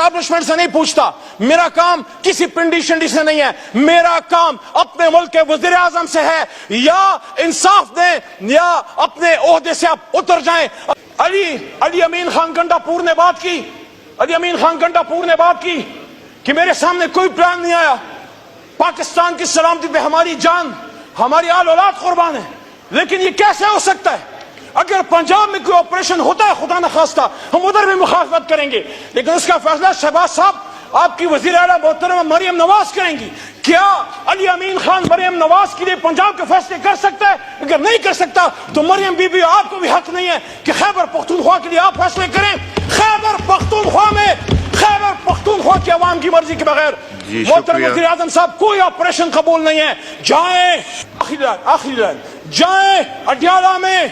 Establishment سے نہیں پوچھتا, میرا کام کسی پنڈی شنڈی سے نہیں ہے, میرا کام اپنے ملک کے وزیر اعظم سے ہے. یا انصاف دیں یا اپنے عہدے سے آپ اتر جائیں. علی امین خان گنڈا پور نے بات کی, علی امین خان گنڈا پور نے بات کی کہ میرے سامنے کوئی پلان نہیں آیا, پاکستان کی سلامتی پہ ہماری جان ہماری آل اولاد قربان ہے. لیکن یہ کیسے ہو سکتا ہے؟ اگر پنجاب میں کوئی آپریشن ہوتا ہے خدا نخواستہ ہم ادھر بھی مخالفت کریں گے, لیکن اس کا فیصلہ شہباز صاحب آپ کی وزیر اعلیٰ محترمہ مریم نواز کریں گی. کیا علی امین خان مریم نواز کے لیے پنجاب کے فیصلے کر سکتا ہے؟ اگر نہیں کر سکتا تو مریم بی بی آپ کو بھی حق نہیں ہے کہ خیبر پختونخوا کے لیے آپ فیصلے کریں. خیبر پختونخوا میں خیبر پختونخوا کی عوام کی مرضی کے بغیر محترم وزیر اعظم صاحب کوئی آپریشن قبول نہیں ہے. جائیں آخری لائن جائیں اڈیالہ میں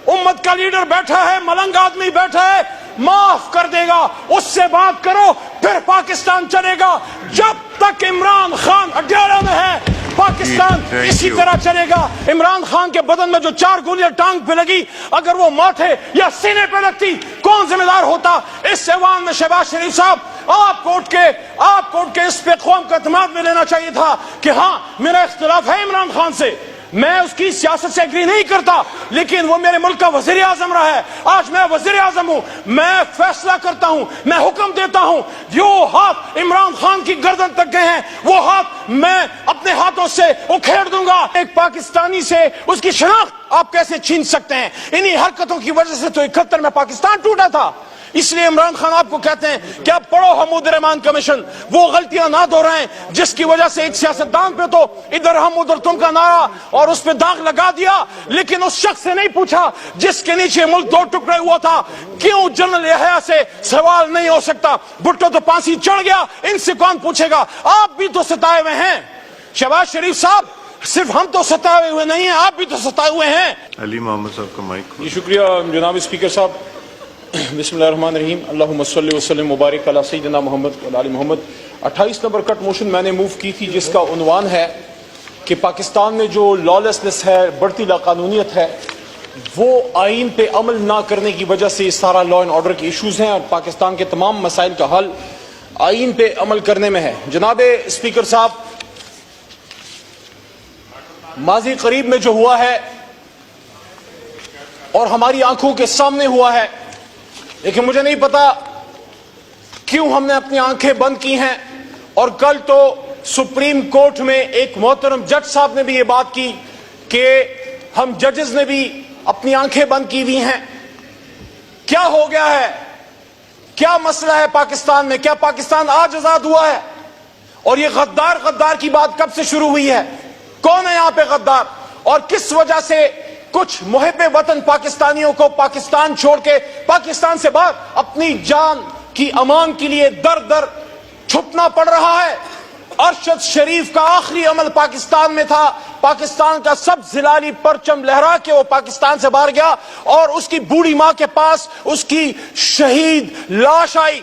امت کا لیڈر بیٹھا ہے, ملنگ آدمی بیٹھا ہے, معاف کر دے گا, اس سے بات کرو پھر پاکستان چلے گا. جب تک عمران خان اڈیالہ میں ہے پاکستان اسی طرح چلے گا. عمران خان کے بدن میں جو 4 گولیاں ٹانگ پہ لگی اگر وہ ماتھے یا سینے پہ لگتی کون ذمہ دار ہوتا؟ اس ایوان میں شہباز شریف صاحب آپ کو اٹھ کے اس پہ قوم کا اعتماد میں لینا چاہیے تھا کہ ہاں میرا اختلاف ہے عمران خان سے, میں اس کی سیاست سے ایگری نہیں کرتا, لیکن وہ میرے ملک کا وزیر اعظم رہا ہے. آج میں وزیر اعظم ہوں, میں فیصلہ کرتا ہوں, میں حکم دیتا ہوں. جو ہاتھ عمران خان کی گردن تک گئے ہیں وہ ہاتھ میں اپنے ہاتھوں سے اکھیڑ دوں گا. ایک پاکستانی سے اس کی شناخت آپ کیسے چھین سکتے ہیں؟ انہی حرکتوں کی وجہ سے تو 71 میں پاکستان ٹوٹا تھا. اس لیے عمران خان آپ کو کہتے ہیں کہ آپ پڑھو حمود الرحمان کمیشن, وہ غلطیاں نہ دہرائیں جس کی وجہ سے ایک سیاستدان پہ تو ادھر ہم ادھر تم کا نعرہ اور اس پہ داغ لگا دیا, لیکن اس شخص سے نہیں پوچھا جس کے نیچے ملک 2 ٹکڑے ہوا تھا. کیوں جنرل یحییٰ سے سوال نہیں ہو سکتا؟ بھٹو تو پھانسی چڑھ گیا, ان سے کون پوچھے گا؟ آپ بھی تو ستائے ہوئے ہیں شہباز شریف صاحب, صرف ہم تو ستائے ہوئے نہیں ہیں, آپ بھی تو ستائے ہوئے ہیں. علی محمد صاحب کا مائک. جی شکریہ جناب اسپیکر صاحب. بسم اللہ الرحمن الرحیم. اللہم صلی وسلم مبارک علی سیدنا محمد و آل محمد. 28 نمبر کٹ موشن میں نے موو کی تھی جس کا عنوان ہے کہ پاکستان میں جو لالیسنس ہے, بڑھتی لاقانونیت ہے, وہ آئین پہ عمل نہ کرنے کی وجہ سے سارا لا اینڈ آرڈر کے ایشوز ہیں اور پاکستان کے تمام مسائل کا حل آئین پہ عمل کرنے میں ہے. جناب اسپیکر صاحب, ماضی قریب میں جو ہوا ہے اور ہماری آنکھوں کے سامنے ہوا ہے, لیکن مجھے نہیں پتا کیوں ہم نے اپنی آنکھیں بند کی ہیں. اور کل تو سپریم کورٹ میں ایک محترم جج صاحب نے بھی یہ بات کی کہ ہم ججز نے بھی اپنی آنکھیں بند کی ہوئی ہیں. کیا ہو گیا ہے؟ کیا مسئلہ ہے پاکستان میں؟ کیا پاکستان آج آزاد ہوا ہے؟ اور یہ غدار کی بات کب سے شروع ہوئی ہے؟ کون ہے یہاں پہ غدار؟ اور کس وجہ سے کچھ محب وطن پاکستانیوں کو پاکستان چھوڑ کے پاکستان سے باہر اپنی جان کی امان کے لیے در چھپنا پڑ رہا ہے؟ ارشد شریف کا آخری عمل پاکستان میں تھا, پاکستان کا سب زلالی پرچم لہرا کے وہ پاکستان سے باہر گیا اور اس کی بوڑھی ماں کے پاس اس کی شہید لاش آئی.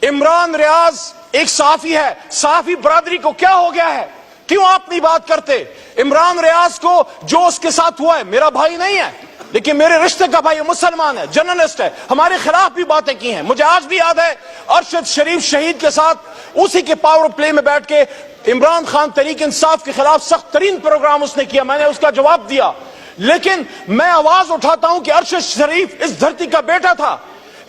عمران ریاض ایک صحافی ہے, صحافی برادری کو کیا ہو گیا ہے؟ کیوں آپ نہیں بات کرتے؟ عمران ریاض کو جو اس کے ساتھ ہوا ہے, میرا بھائی نہیں ہے لیکن میرے رشتے کا بھائی, مسلمان ہے, جرنلسٹ ہے, ہمارے خلاف بھی باتیں کی ہیں. مجھے آج بھی یاد ہے ارشد شریف شہید کے ساتھ اسی کے پاور پلے میں بیٹھ کے عمران خان تحریک انصاف کے خلاف سخت ترین پروگرام اس نے کیا, میں نے اس کا جواب دیا. لیکن میں آواز اٹھاتا ہوں کہ ارشد شریف اس دھرتی کا بیٹا تھا,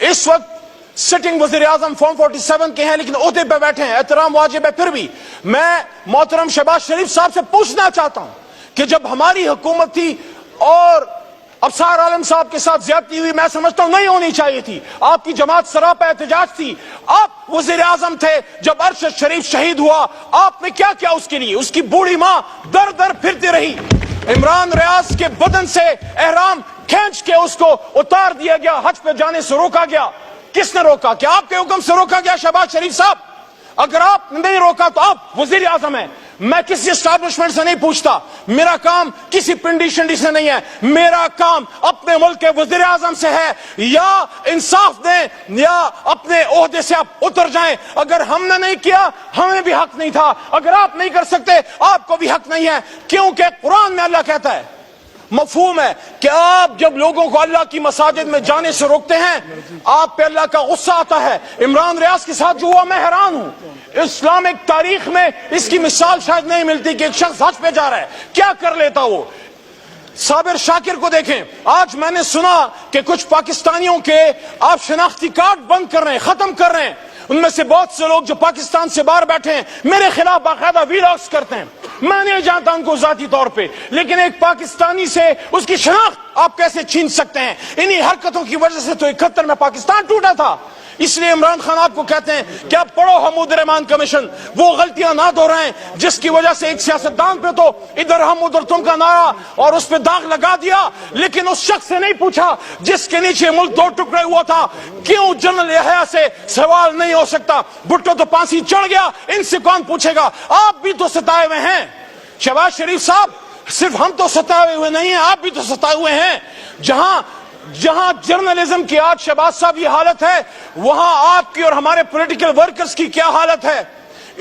اس وقت سٹنگ وزیر اعظم فارم 47 کے ہیں لیکن عہدے پہ بیٹھے ہیں, احترام واجب ہے. پھر بھی میں محترم شہباز شریف صاحب سے پوچھنا چاہتا ہوں کہ جب ہماری حکومت تھی اور ابصار عالم صاحب کے ساتھ زیادتی ہوئی, میں سمجھتا ہوں نہیں ہونی چاہیے تھی, آپ کی جماعت سراپا احتجاج تھی, آپ وزیر اعظم تھے جب ارشد شریف شہید ہوا, آپ نے کیا کیا اس کے لیے؟ اس کی بوڑھی ماں در پھرتی رہی. عمران ریاض کے بدن سے احرام کھینچ کے اس کو اتار دیا گیا, حج پہ جانے سے روکا گیا. کس نے روکا؟ کیا آپ کے حکم سے روکا گیا شہباز شریف صاحب؟ اگر آپ نہیں روکا تو آپ وزیر اعظم ہیں. میں کسی اسٹیبلشمنٹ سے نہیں پوچھتا, میرا کام کسی پنڈی شنڈی سے نہیں ہے, میرا کام اپنے ملک کے وزیر اعظم سے ہے. یا انصاف دیں یا اپنے عہدے سے آپ اتر جائیں. اگر ہم نے نہیں کیا ہمیں بھی حق نہیں تھا, اگر آپ نہیں کر سکتے آپ کو بھی حق نہیں ہے, کیونکہ قرآن میں اللہ کہتا ہے مفہوم ہے کہ آپ جب لوگوں کو اللہ کی مساجد میں جانے سے روکتے ہیں آپ پہ اللہ کا غصہ آتا ہے. عمران ریاض کے ساتھ جو ہوا میں حیران ہوں. اسلامک تاریخ میں اس کی مثال شاید نہیں ملتی کہ ایک شخص حج پہ جا رہا ہے, کیا کر لیتا وہ. صابر شاکر کو دیکھیں, آج میں نے سنا کہ کچھ پاکستانیوں کے آپ شناختی کارڈ بند کر رہے ہیں, ختم کر رہے ہیں. ان میں سے بہت سے لوگ جو پاکستان سے باہر بیٹھے ہیں میرے خلاف باقاعدہ ویلاگز کرتے ہیں. میں نہیں جانتا ان کو ذاتی طور پہ, لیکن ایک پاکستانی سے اس کی شناخت آپ کیسے چھین سکتے ہیں؟ انہی حرکتوں کی وجہ سے تو 71 میں پاکستان ٹوٹا تھا. اس لیے عمران خان آپ کو کہتے ہیں کہ آپ پڑھو حمود الرحمان کمیشن, وہ غلطیاں نہ دہرائیں جس کی وجہ سے ایک سیاستدان پہ تو ادھر ہم ادھر تم کا نعرہ اور اس پہ داغ لگا دیا, لیکن اس شخص سے نہیں پوچھا جس کے نیچے ملک 2 ٹکڑے ہوا تھا. کیوں جنرل یحییٰ سے سوال نہیں ہو سکتا؟ بھٹو تو پھانسی چڑھ گیا, ان سے کون پوچھے گا؟ آپ بھی تو ستائے ہوئے ہیں. شہباز شریف صاحب, صرف ہم تو ستائے ہوئے نہیں ہیں, آپ بھی تو ستائے ہوئے ہیں. جہاں جرنلزم کی آج شہباز صاحب یہ حالت ہے, وہاں آپ کی اور ہمارے پولیٹیکل ورکرز کی کیا حالت ہے؟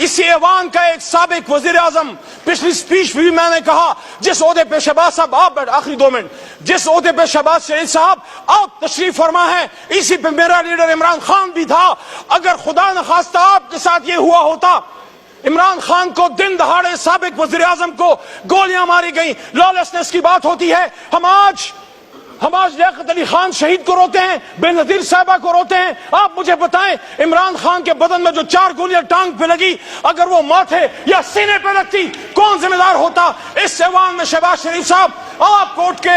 اسی ایوان کا ایک سابق وزیر اعظم, پچھلی سپیچ بھی میں نے کہا, جس عہدے پہ شہباز صاحب آپ آخری 2 منٹ, جس عہدے پہ شہباز شریف صاحب آپ تشریف فرما ہے, اسی پہ میرا لیڈر عمران خان بھی تھا. اگر خدا نخواستہ آپ کے ساتھ یہ ہوا ہوتا, عمران خان کو دن دہاڑے سابق وزیر اعظم کو گولیاں ماری گئیں, لالسنس کی بات ہوتی ہے. ہم آج لیاقت علی خان شہید کو روتے ہیں, بے نظیر صاحبہ کو روتے ہیں. آپ مجھے بتائیں عمران خان کے بدن میں جو 4 گولیاں ٹانگ پہ لگی, اگر وہ ماتھے یا سینے پہ لگتی کون ذمہ دار ہوتا؟ اس ایوان میں شہباز شریف صاحب آپ کوٹ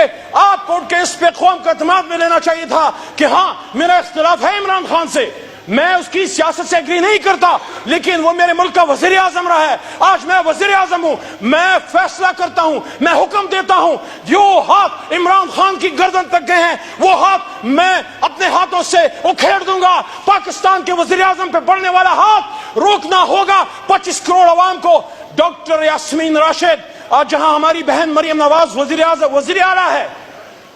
کے اس پہ قوم کا اعتماد میں لینا چاہیے تھا کہ ہاں میرا اختلاف ہے عمران خان سے, میں اس کی سیاست سے ایگری نہیں کرتا, لیکن وہ میرے ملک کا وزیر اعظم رہا ہے. آج میں وزیر اعظم ہوں, میں فیصلہ کرتا ہوں, میں حکم دیتا ہوں. جو ہاتھ عمران خان کی گردن تک گئے ہیں وہ ہاتھ میں اپنے ہاتھوں سے اکھیڑ دوں گا. پاکستان کے وزیر اعظم پہ بڑھنے والا ہاتھ روکنا ہوگا. 25 کروڑ عوام کو ڈاکٹر یاسمین راشد, آج جہاں ہماری بہن مریم نواز وزیر اعلیٰ ہے,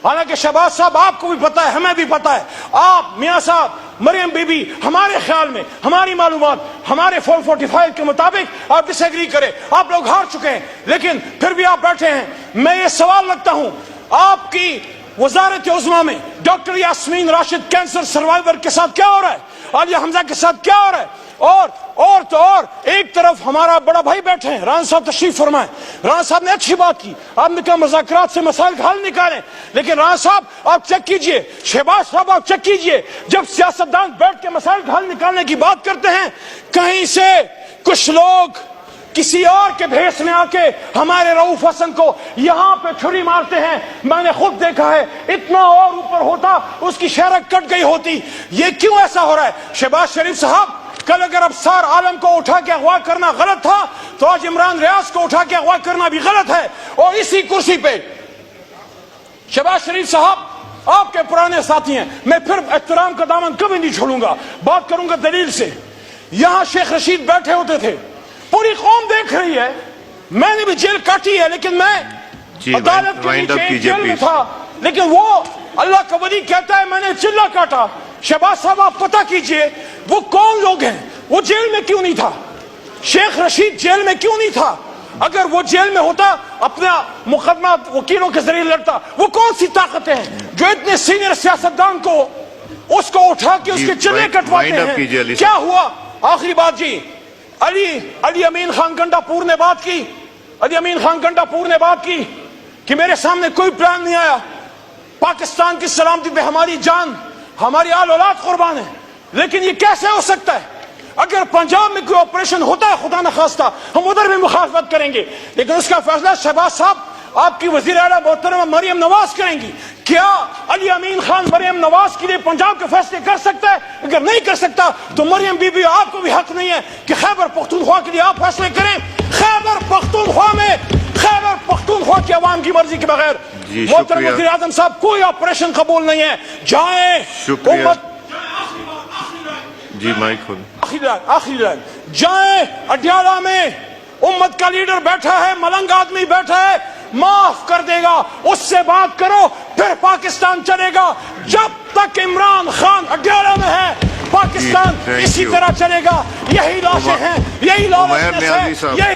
حالانکہ شہباز صاحب آپ کو بھی پتا ہے, ہمیں بھی پتا ہے, آپ میاں صاحب, مریم بی بی, ہمارے خیال میں, ہماری معلومات, ہمارے 445 کے مطابق آپ ڈس ایگری کریں, آپ لوگ ہار چکے ہیں, لیکن پھر بھی آپ بیٹھے ہیں. میں یہ سوال رکھتا ہوں, آپ کی وزارت عظمیٰ میں doctor Yasmin Rashid cancer survivor کے ساتھ کیا ہو رہا ہے؟ عالیہ حمزہ کے ساتھ کیا ہو رہا ہے؟ اور ایک طرف ہمارا بڑا بھائی بیٹھے ہیں, رانا صاحب تشریف فرمائیں. رانا صاحب نے اچھی بات کی, آپ نے کہا مذاکرات سے مسائل کا حل نکالیں, لیکن رانا صاحب آپ چیک کیجئے, شہباز صاحب آپ چیک کیجئے, جب سیاستدان بیٹھ کے مسائل کا حل نکالنے کی بات کرتے ہیں, کہیں سے کچھ لوگ کسی اور کے بھیس میں آ کے ہمارے رؤوف حسن کو یہاں پہ چھری مارتے ہیں. میں نے خود دیکھا ہے, اتنا اور اوپر ہوتا اس کی شہرت کٹ گئی ہوتی. یہ کیوں ایسا ہو رہا ہے؟ شہباز شریف صاحب, کل اگر ابصار عالم کو اٹھا کے اغوا کرنا غلط تھا تو آج عمران ریاض کو اٹھا کے اغوا کرنا بھی غلط ہے. اور اسی کرسی پہ شہباز شریف صاحب آپ کے پرانے ساتھی ہیں, میں پھر احترام کا دامن کبھی نہیں چھوڑوں گا, بات کروں گا دلیل سے. یہاں شیخ رشید بیٹھے ہوتے تھے, پوری قوم دیکھ رہی ہے, میں نے بھی جیل کاٹی ہے, لیکن میں عدالت کے نیچے جیل میں تھا, لیکن وہ اللہ کا ولی کہتا ہے میں نے چلا کاٹا. شہباز صاحب آپ پتہ کیجئے وہ کون لوگ ہیں, وہ جیل میں کیوں نہیں تھا؟ شیخ رشید جیل میں کیوں نہیں تھا؟ اگر وہ جیل میں ہوتا اپنا مقدمہ وکیلوں کے ذریعے لڑتا. وہ کون سی طاقتیں ہیں جو اتنے سینئر سیاستدان کو اس کو اٹھا کے اس کے چلے کٹواتے ہیں؟ کیا ہوا؟ آخری بات جی, علی امین خان گنڈا پور نے بات کی, علی امین خان گنڈا پور نے بات کی کہ میرے سامنے کوئی پلان نہیں آیا, پاکستان کی سلامتی پہ ہماری جان, ہماری آل اولاد قربان ہے. لیکن یہ کیسے ہو سکتا ہے؟ اگر پنجاب میں کوئی آپریشن ہوتا ہے خدا نخواستہ ہم ادھر بھی مخالفت کریں گے, لیکن اس کا فیصلہ شہباز صاحب آپ کی وزیر اعلیٰ محترمہ مریم نواز کریں گی. کیا علی امین خان مریم نواز کے لیے پنجاب کے فیصلے کر سکتا ہے؟ اگر نہیں کر سکتا تو مریم بی بی آپ کو بھی حق نہیں ہے کہ خیبر پختونخوا کے لیے آپ فیصلے کریں. خیبر پختونخوا کی عوام کی مرضی کے بغیر محترم وزیر اعظم صاحب کوئی آپریشن قبول نہیں ہے. جائیں امت, جی مائک کھول, آخری لائن, جائیں اڈیالہ میں امت کا لیڈر بیٹھا ہے, ملنگ آدمی بیٹھا ہے, معاف کر دے گا, اس سے بات کرو, پھر پاکستان چلے گا. جب تک عمران خان اڈیالہ میں ہے پاکستان اسی طرح چلے گا. یہی لاشیں ہیں, یہی لالچ ہے, یہی